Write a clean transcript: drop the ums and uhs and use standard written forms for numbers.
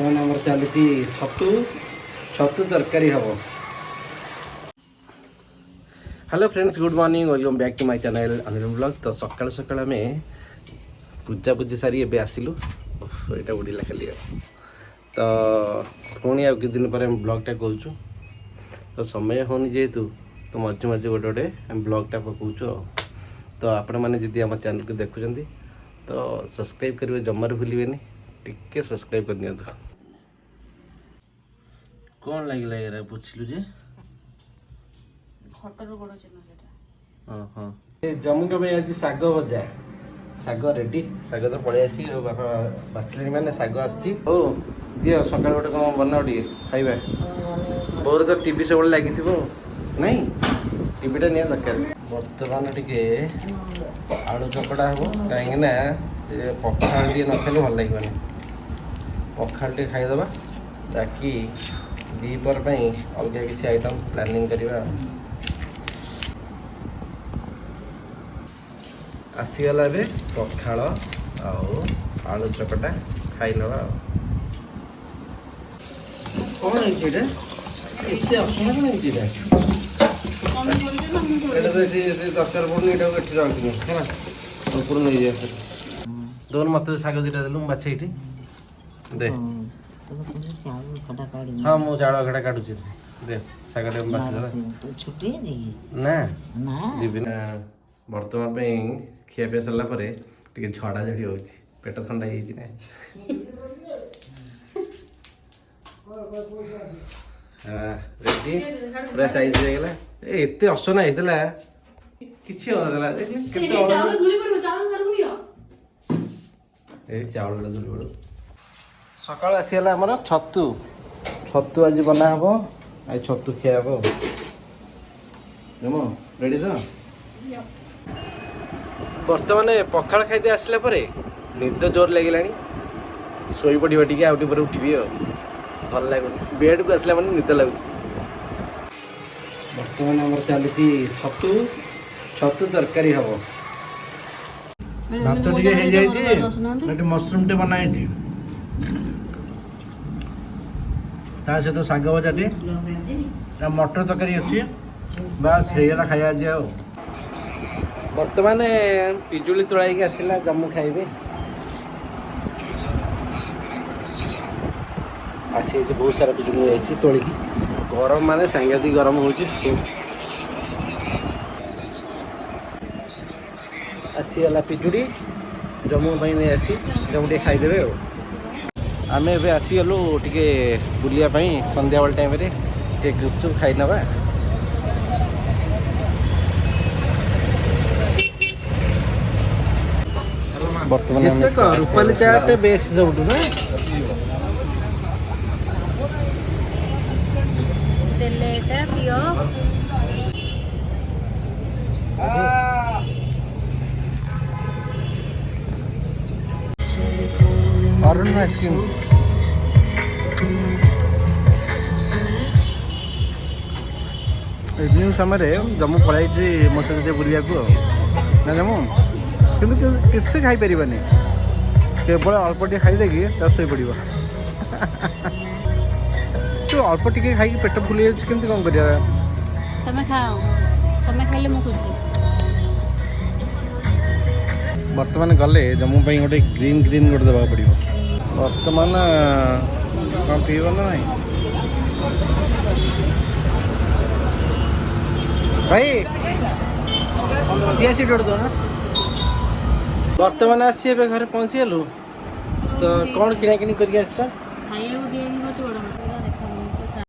बर्तमान आम चली छतु छतु तरकारी हम। Hello friends, good morning, welcome back to my channel Anil blog. तो सकाल सकाल आम पूजा पूजी सारी एबे आसिलु। यहाँ उड़िला खाली तो पुणी आ दिन पर ब्लॉगटा करूँ तो समय होनी जेहेतु तो मझे मझे गोटे गोटे ब्लॉगटा पकाऊँ। तो आपण मैंने जदि आम चैनल को देखुं तो सब्सक्राइब करेंगे जमार भूलें टिके सब्सक्राइब कर दिखाँ। कौन लगे यार पूछलु जे हाँ हाँ जम्मू के भाई आज साग भजा साग रेडी साग तो पड़े आसी बापा बासिले मैंने साग आसी हो दियो सका गोटे कौन बनाओ टे खाइबा बोर तो टीवी सब लगी नहीं टीवीटा नहीं दरकार। बर्तमान टे आलू चकड़ा हम कहीं पखाल टे न खाइले भल लगे पखाल टे खाईदे बाकी दीपर अलग किसी आइटम प्लानिंग करवा। आसीगला ए पखाल आलू चकटा खाई ना कौन है असना दरकार पड़नी यहाँ ऊपर नहीं जाए दोन मत शाग दुटा देलु बाछे दे हाँ मु चाउल घटा काटुची दे शाग बासी ना जीवी ना बर्तमान खियापिया सरला झड़ा झड़ी हो पेट थंडा ना रेडी पूरा साइज हो गला एते असना होता किसी चाउल धुली पड़ सकाल आसीगला आमर छतु छतु आज बना हम आज छतु खिया हम रेडी तो बर्तमान पखाल खाई आसला निद जोर लगे शोई पड़ा टे आउट पर उठबी भल लगे बेड को आसला मैंने निद लगे। बर्तमान आम चली छतु छतु तरकारी हम भात टे मशरूम टे बनाई सहित शाग भजा टे मटर तरकारी अच्छी बास होगा खाया आज। बर्तमान पिजुली तोड़ाई आसला जम्मू खाइबे आसी बहुत सारा पिजुली जाइए तोड़िकी गरम माने सांघातिक गरम हो आसीगला पिजुड़ी जम्मू नहीं आसी जम्मू टे खाईदे आम ए आसीगलु टे बुलायापी संध्या बेल टाइम टे गुपचुप खाई ना बर्तमान रूपाली चाट बेस्ट सब ना अरुण आइसक्रीम इवनिंग समय जम्मू पढ़ाई मो सहित बुलिया ना जम्मू कि किसी खाई पारानी केवल अल्प टे खाईदे शो पड़ तो अल्प टे खाई पेट फुल जाती कौन कर बर्तमान गले जम्मू गोटे ग्रीन ग्रीन गोटे देवा पड़ो बर्तमान कौन पीब ना नहीं भाई चिया गोटे दो ना। बर्तमान आसी घर पहुँची गलु तो कौन किना किनी कर